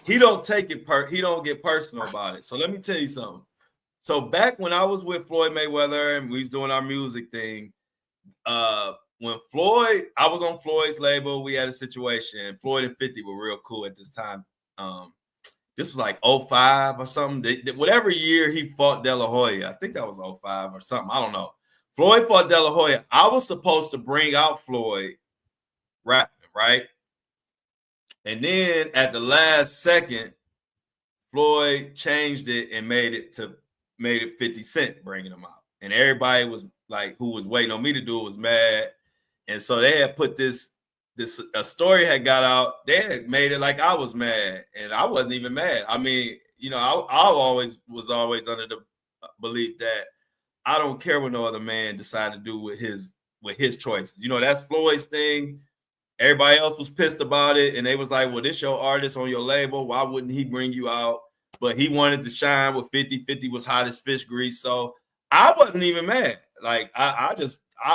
Speaker 1: He don't take it he don't get personal about it. So let me tell you something. So back when I was with Floyd Mayweather and we was doing our music thing, when I was on Floyd's label, we had a situation. Floyd and 50 were real cool at this time. This is like 05 or something. Whatever year he fought De La Hoya, I think that was 05 or something. I don't know. Floyd fought De La Hoya. I was supposed to bring out Floyd rapping, right? And then at the last second, Floyd changed it and made it 50 Cent bringing him out. And everybody was like, who was waiting on me to do it was mad. And so they had put a story had got out. They had made it like I was mad, and I wasn't even mad. I mean, I was always under the belief that I don't care what no other man decide to do with his choices. That's Floyd's thing. Everybody else was pissed about it, and they was like, well, this your artist on your label. Why wouldn't he bring you out? But he wanted to shine with 50. 50 was hot as fish grease. So I wasn't even mad. Like, I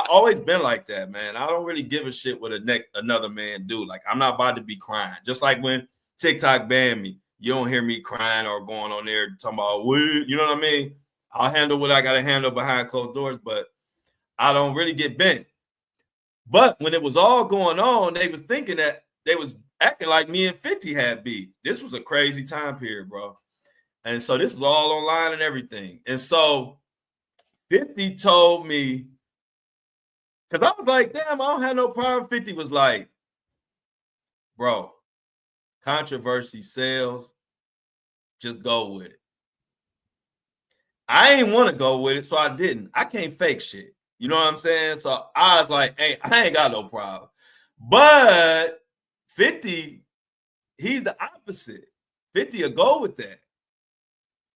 Speaker 1: always been like that, man. I don't really give a shit what another man do. Like, I'm not about to be crying. Just like when TikTok banned me, you don't hear me crying or going on there talking about, you know what I mean? I'll handle what I gotta handle behind closed doors, but I don't really get bent. But when it was all going on, they was thinking that they was acting like me and 50 had beef. This was a crazy time period, bro. And so this was all online and everything. And so 50 told me, because I was like, damn, I don't have no problem. 50 was like, bro, controversy sells. Just go with it. I ain't want to go with it, so I didn't. I can't fake shit. You know what I'm saying? So I was like, hey, I ain't got no problem. But 50, he's the opposite. 50 will go with that.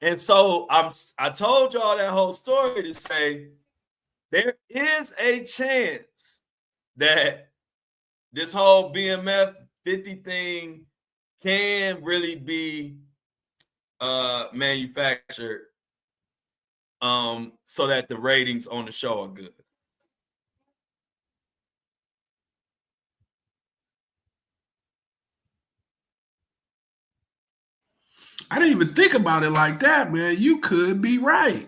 Speaker 1: And so I told y'all that whole story to say there is a chance that this whole BMF 50 thing can really be manufactured so that the ratings on the show are good.
Speaker 2: I didn't even think about it like that, man. You could be right.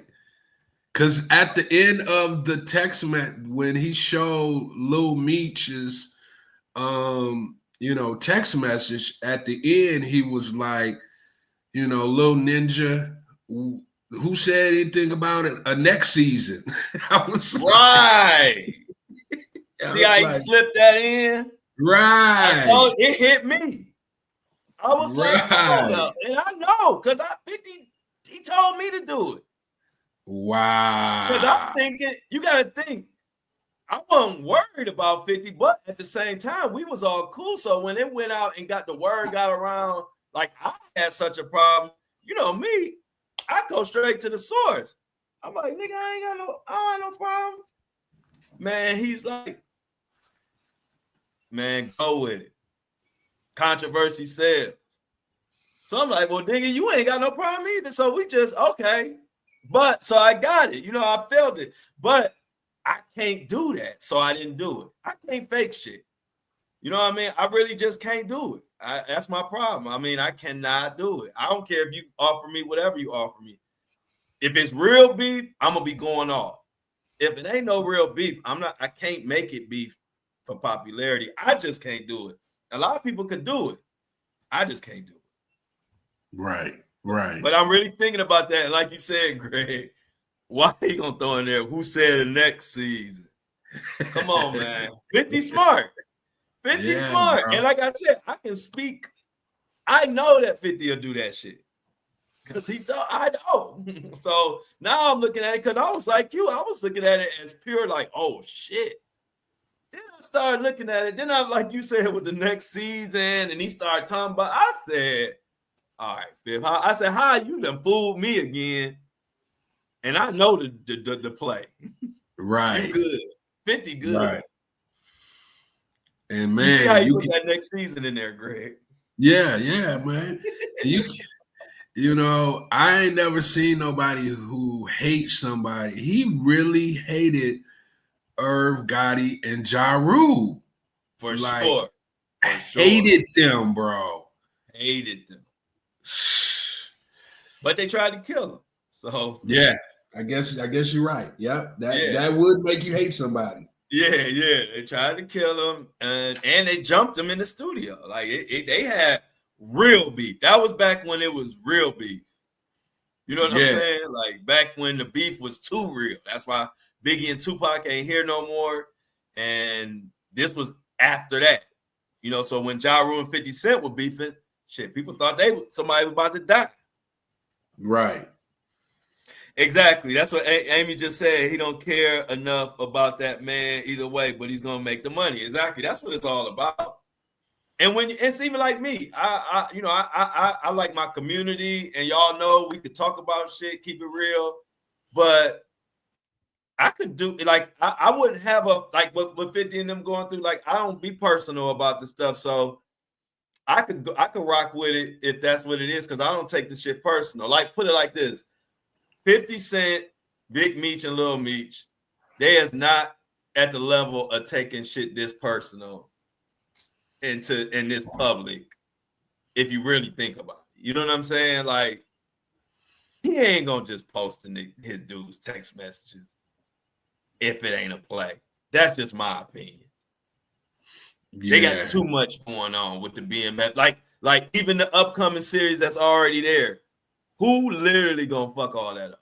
Speaker 2: Because at the end of the text when he showed Lil Meech's text message, at the end, he was like, Lil Ninja, who said anything about it? A next season. I was
Speaker 1: right. See how he slipped that in?
Speaker 2: Right.
Speaker 1: It hit me. I was like, hold up. And I know, because 50, he told me to do it.
Speaker 2: Wow.
Speaker 1: Because I'm thinking, you got to think, I wasn't worried about 50, but at the same time, we was all cool. So when it went out and the word got around, like I had such a problem, you know me, I go straight to the source. I'm like, nigga, I don't have no problem. Man, he's like, man, go with it. Controversy sells. So I'm like, well, nigga, you ain't got no problem either. So we just, okay. But so I got it. I felt it. But I can't do that. So I didn't do it. I can't fake shit. You know what I mean? I really just can't do it. That's my problem. I mean, I cannot do it. I don't care if you offer me whatever you offer me. If it's real beef, I'm going to be going off. If it ain't no real beef, I can't make it beef for popularity. I just can't do it. A lot of people could do it. I just can't do it.
Speaker 2: Right.
Speaker 1: But I'm really thinking about that. And like you said, Greg, why are you gonna throw in there? Who said the next season? Come on, man. 50 smart. 50 smart. Bro. And like I said, I can speak. I know that 50 will do that shit. Because I know. So now I'm looking at it because I was like you. I was looking at it as pure, like, oh shit. Then I started looking at it. Then I, like you said, with the next season, and he started talking about, I said, all right, Fifth. I said, hi, you done fooled me again. And I know the play.
Speaker 2: Right.
Speaker 1: You good. 50 good.
Speaker 2: Right. And man,
Speaker 1: you see how you put that next season in there, Greg.
Speaker 2: Yeah, man. I ain't never seen nobody who hates somebody. He really hated Irv Gotti and Ja Rule.
Speaker 1: For sure.
Speaker 2: Hated them, bro.
Speaker 1: Hated them. But they tried to kill him. So
Speaker 2: yeah, I guess you're right. Yep, that would make you hate somebody.
Speaker 1: Yeah, they tried to kill him, and they jumped him in the studio. Like they had real beef. That was back when it was real beef. You know what I'm saying? Like back when the beef was too real. That's why Biggie and Tupac ain't here no more. And this was after that. So when Ja Rule and 50 Cent were beefing, shit, people thought somebody was about to die.
Speaker 2: Right.
Speaker 1: Exactly. That's what Amy just said. He don't care enough about that man either way, but he's gonna make the money. Exactly. That's what it's all about. And when it's even like me, I like my community, and y'all know we could talk about shit, keep it real, but I could do like I wouldn't have like what 50 and them going through. Like I don't be personal about the stuff, so I could rock with it if that's what it is, because I don't take the shit personal. Like put it like this: 50 Cent, Big Meech, and Lil Meech, they is not at the level of taking shit this personal in this public, if you really think about it. You know what I'm saying? Like, he ain't gonna just post his dude's text messages if it ain't a play. That's just my opinion.
Speaker 2: Yeah.
Speaker 1: They got too much going on with the BMF. Like even the upcoming series that's already there. Who literally gonna fuck all that up?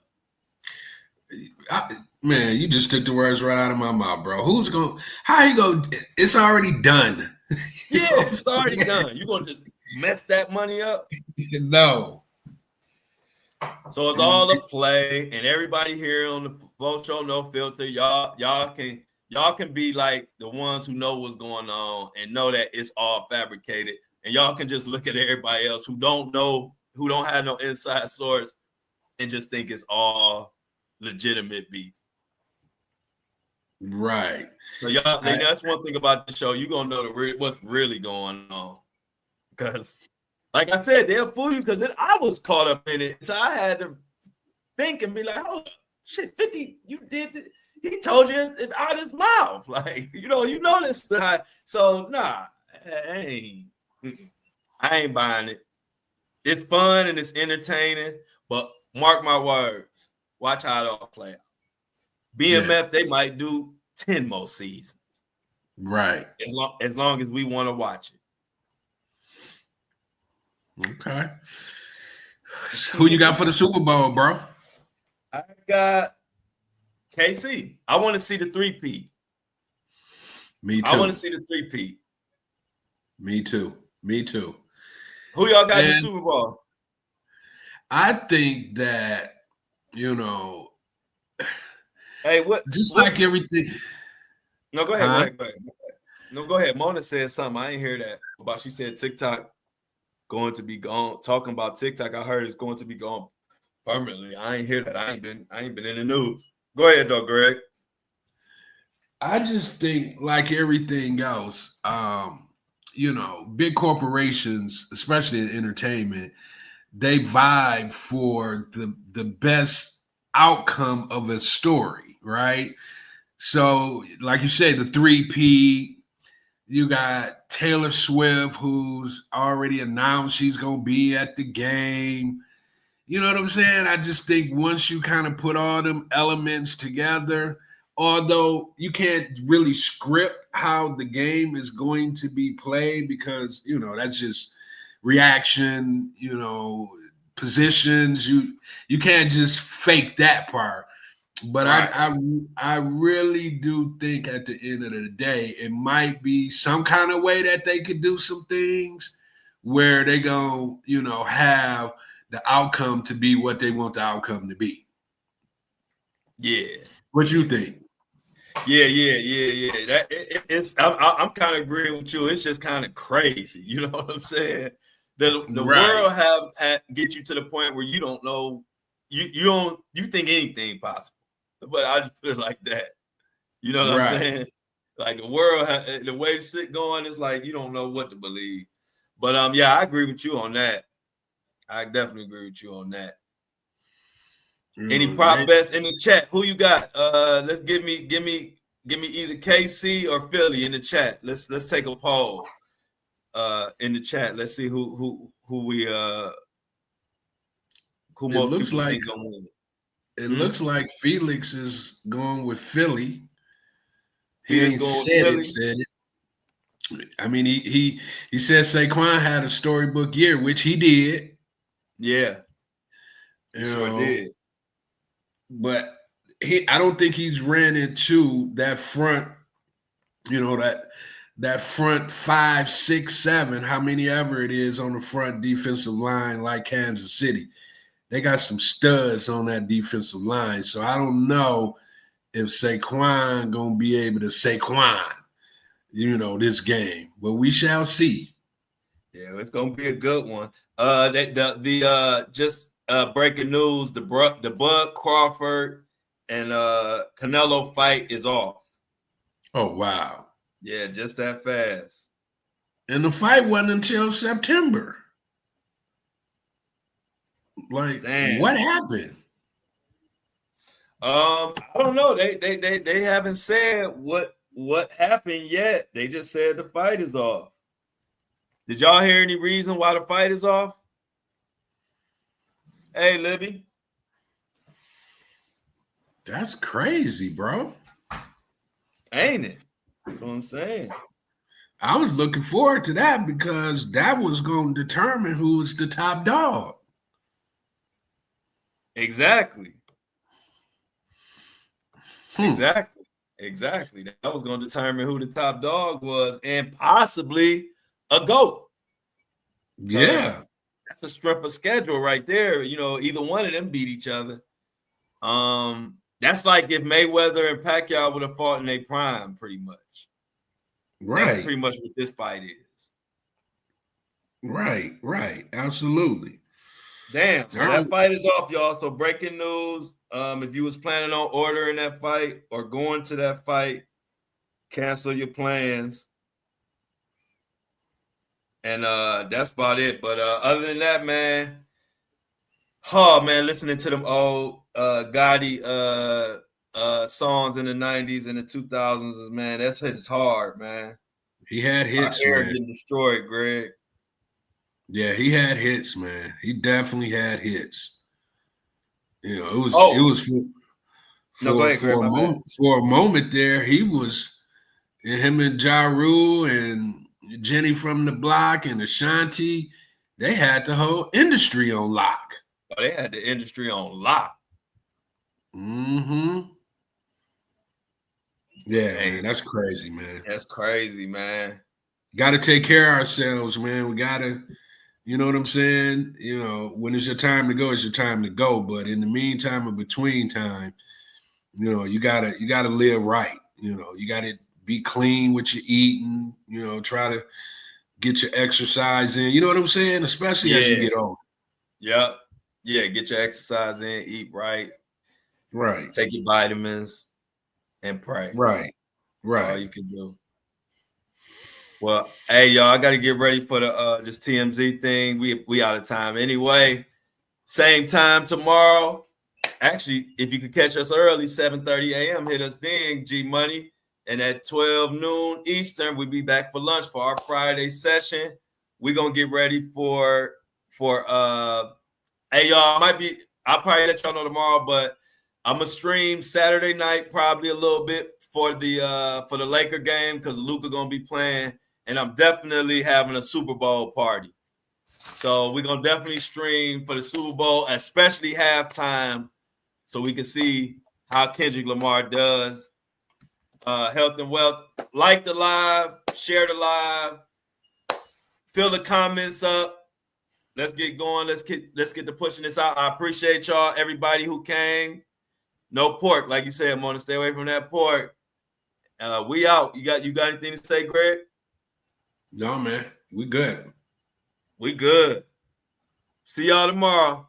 Speaker 2: Man, you just took the words right out of my mouth, bro. Who's going? How you go? It's already done.
Speaker 1: Yeah, it's already done. You gonna just mess that money up?
Speaker 2: No.
Speaker 1: So it's all a play, and everybody here on the Full Show No Filter, y'all can be like the ones who know what's going on and know that it's all fabricated, and y'all can just look at everybody else who don't know, who don't have no inside source, and just think it's all legitimate beef.
Speaker 2: Right.
Speaker 1: So y'all, that's one thing about the show. You're gonna know what's really going on, because, like I said, they'll fool you because I was caught up in it, so I had to think and be like, "Oh shit, 50, you did it. He told you it out his mouth, like you know this side." So nah, I ain't buying it. It's fun and it's entertaining, but mark my words, watch how it all play out. BMF, they might do 10 more seasons.
Speaker 2: Right.
Speaker 1: As long as we want to watch
Speaker 2: it. Okay. Who you got for the Super Bowl, bro?
Speaker 1: I got KC. I want to see the 3-peat.
Speaker 2: Me too.
Speaker 1: I want to see the 3-peat.
Speaker 2: Me too.
Speaker 1: Who y'all got in the Super Bowl?
Speaker 2: I think that,
Speaker 1: hey,
Speaker 2: like everything.
Speaker 1: No, go ahead. Go ahead. No, go ahead. Mona said something. I didn't hear that about. She said TikTok going to be gone. Talking about TikTok, I heard it's going to be gone permanently. I ain't hear that. I ain't been in the news. Go ahead, though, Greg.
Speaker 2: I just think, like everything else, big corporations, especially in entertainment, they vibe for the best outcome of a story, right? So, like you said, the 3-peat. You got Taylor Swift, who's already announced she's going to be at the game. You know what I'm saying? I just think once you kind of put all them elements together, although you can't really script how the game is going to be played because, that's just reaction, positions. You can't just fake that part. But right. I really do think at the end of the day, it might be some kind of way that they could do some things where they go, have the outcome to be what they want the outcome to be.
Speaker 1: Yeah.
Speaker 2: What you think?
Speaker 1: Yeah. That it's I'm kind of agreeing with you. It's just kind of crazy. You know what I'm saying? The right. world have get you to the point where you don't know, you think anything possible. But I just put it like that. You know what I'm saying? Like the world, the way shit going is like you don't know what to believe. But yeah, I agree with you on that. I definitely agree with you on that. Any prop bets in the chat? Who you got? Let's give me either KC or Philly in the chat. Let's take a poll. In the chat. Let's see who we who most people think gonna win.
Speaker 2: It looks like Felix is going with Philly. He ain't said it. I mean, he said Saquon had a storybook year, which he did.
Speaker 1: Yeah, he sure did.
Speaker 2: But I don't think he's ran into that front. That front 5, 6, 7, how many ever it is on the front defensive line, like Kansas City. They got some studs on that defensive line. So I don't know if Saquon going to be able to Saquon, this game. But we shall see.
Speaker 1: Yeah, it's going to be a good one. Just breaking news, the Bud Crawford and Canelo fight is off.
Speaker 2: Oh, wow.
Speaker 1: Yeah, just that fast.
Speaker 2: And the fight wasn't until September. Like, damn. What happened?
Speaker 1: I don't know. They haven't said what happened yet. They just said the fight is off. Did y'all hear any reason why the fight is off? Hey, Libby.
Speaker 2: That's crazy, bro.
Speaker 1: Ain't it? That's what I'm saying.
Speaker 2: I was looking forward to that because that was going to determine who was the top dog.
Speaker 1: Exactly. Exactly. That was going to determine who the top dog was and possibly a GOAT.
Speaker 2: Yeah.
Speaker 1: That's a strength of schedule right there. You know, either one of them beat each other. That's like if Mayweather and Pacquiao would have fought in their prime, pretty much.
Speaker 2: Right.
Speaker 1: That's pretty much what this fight is.
Speaker 2: Right. Absolutely.
Speaker 1: Damn. So that fight is off, y'all. So breaking news. If you was planning on ordering that fight or going to that fight, cancel your plans. And that's about it. But other than that, man, listening to them old Gotti songs in the 90s and the 2000s, man, that's hits hard, man.
Speaker 2: He had hits,
Speaker 1: Our air
Speaker 2: man.
Speaker 1: getting destroyed, Greg.
Speaker 2: Yeah, he had hits, man. He definitely had hits. You know, it was for a moment there. He was him and Ja Rule and Jenny from the Block and Ashanti. They had the whole industry on lock.
Speaker 1: Oh, they had the industry on lock.
Speaker 2: Mm-hmm. Yeah, man, that's crazy, man.
Speaker 1: That's crazy, man.
Speaker 2: Got to take care of ourselves, man. We got to, you know what I'm saying? You know, when it's your time to go, it's your time to go. But in the meantime or between time, you know, you gotta live right. You know, you gotta be clean with your eating. You know, try to get your exercise in. You know what I'm saying? Especially as you get older.
Speaker 1: Yep. Yeah, get your exercise in, eat right.
Speaker 2: Right.
Speaker 1: Take your vitamins and pray.
Speaker 2: Right.
Speaker 1: All you can do. Well, hey, y'all, I got to get ready for the this TMZ thing. We out of time anyway. Same time tomorrow. Actually, if you could catch us early, 7:30 a.m., hit us then, G Money. And at 12 noon Eastern, we'll be back for lunch for our Friday session. We're going to get ready for hey, y'all, I'll probably let y'all know tomorrow, but I'm going to stream Saturday night probably a little bit for the Laker game because Luka going to be playing. And I'm definitely having a Super Bowl party. So we're going to definitely stream for the Super Bowl, especially halftime, so we can see how Kendrick Lamar does. Health and wealth. Like the live, share the live, fill the comments up. Let's get going. Let's get to pushing this out. I appreciate y'all, everybody who came. No pork, like you said, I'm gonna stay away from that pork. We out. You got anything to say, Greg?
Speaker 2: No, man. We good.
Speaker 1: We good. See y'all tomorrow.